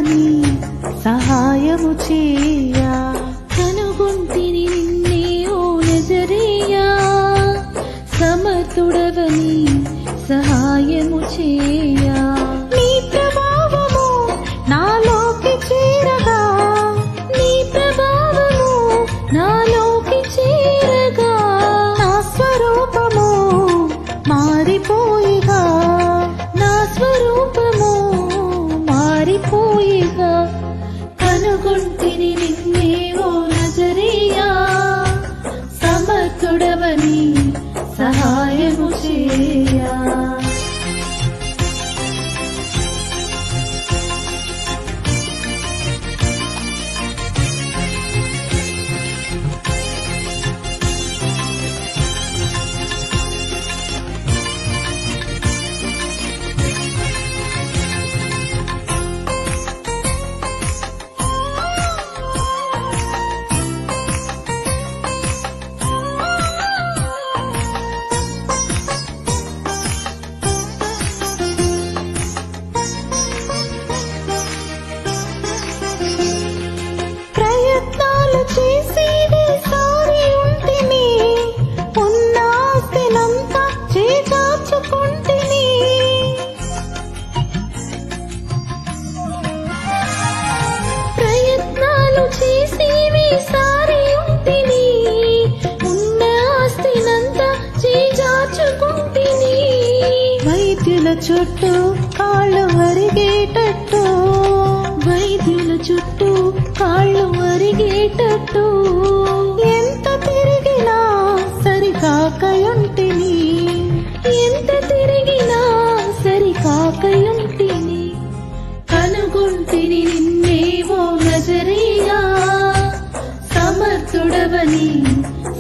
సమర్థుడవని సహాయము చేయా. కనుగొంటిని నిన్నే ఓ నజరేయా, సమర్థుడవని సహాయము చేయా. నీ ప్రభావము నాలోకి చేరగా, నీ ప్రభావము నాలోకి చేరగా, నా స్వరూపము మారిపోయిగా, నా స్వరూపము మారిపోయిగా. కనుగొంటిని నిన్నే ఓ నజరేయా, సమర్థుడవని సహాయము చేయా. ప్రయత్నాలు చేసి వేసారి ఉంటిని, ఉన్న ఆస్తినంతా చేజార్చుకుంటిని. ప్రయత్నాలు చేసి వేసారి ఉంటిని, ఉన్న ఆస్తినంతా చేజార్చుకుంటిని. వైద్యుల చుట్టూ కాళ్ళు అరిగేటట్టు, వైద్యుల చుట్టూ కాళ్ళు అరిగేటట్టు, ఎంత తిరిగినా సరికాకయుంటిని, ఎంత తిరిగినా సరికాకయుంటిని. కనుగొంటిని నిన్నే ఓ నజరేయా, సమర్థుడవని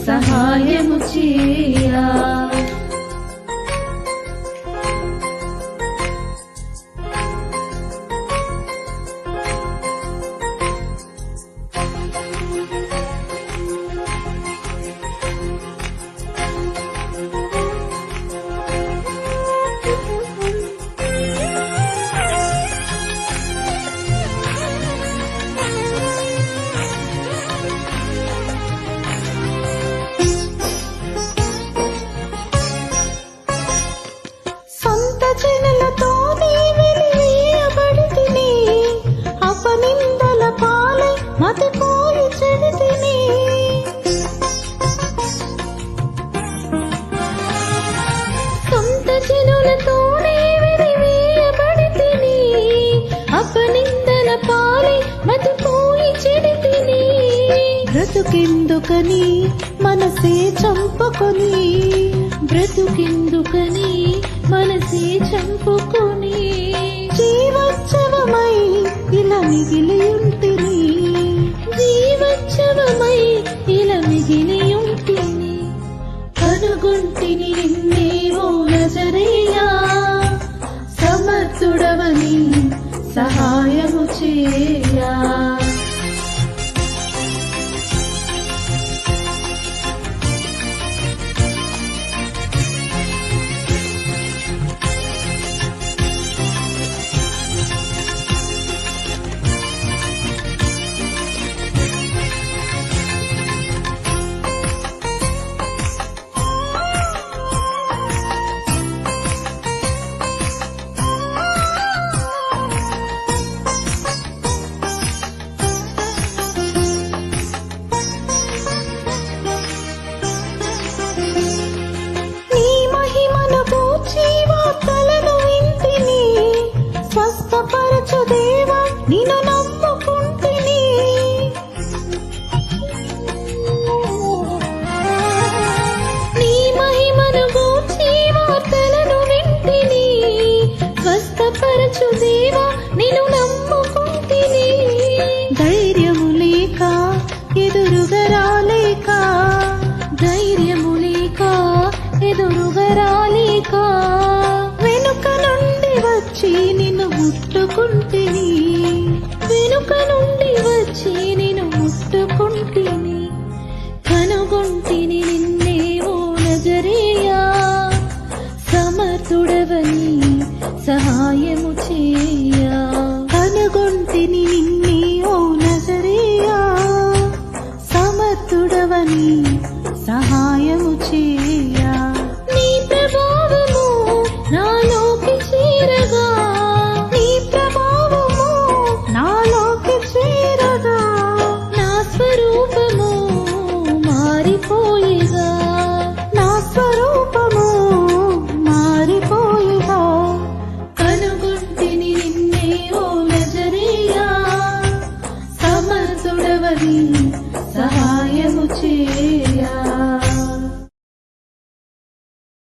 సహాయము చేయా. సొంత జనులతో నీ వెలివేయబడితిని, అపనిందల పాలై మతిపోయి చెడితిని. సొంత జనులతోనే వెలివేయబడితిని, అపనిందల పాలై మతిపోయి చెడితిని. బ్రతుకెందుకని మనసే చంపుకొని, బ్రతుకెందుకని మనసే చంపుకొని, జీవోత్సవమై ఇలా మిగిలి ఉంటిని, జీవోత్సవమై ఇలా మిగిలి ఉంటిని. కనుగొంటిని నిన్నే ఓ నజరేయా, సమర్థుడవని సహాయము చేయా. నీ మహిమను గూర్చి వార్తలను వింటిని, స్వస్థపరచు దేవా నిన్ను నమ్ముకుంటిని. నీ మహిమను గూర్చి వార్తలను వింటిని, స్వస్థపరచు దేవా నిన్ను నమ్ముకుంటిని. ధైర్యము లేక ఎదురుగా రాలేక, ధైర్యము లేక ఎదురుగా రాలేక, వెనుక నుండి వచ్చి నిన్ను ముట్టుకుంటిని, వెనుక నుండి వచ్చి నిన్ను ముట్టుకుంటిని. కనుగొంటిని నిన్నే ఓ నజరేయా, సమర్థుడవని సహాయము చేయా. కనుగొంటిని సహాయము చే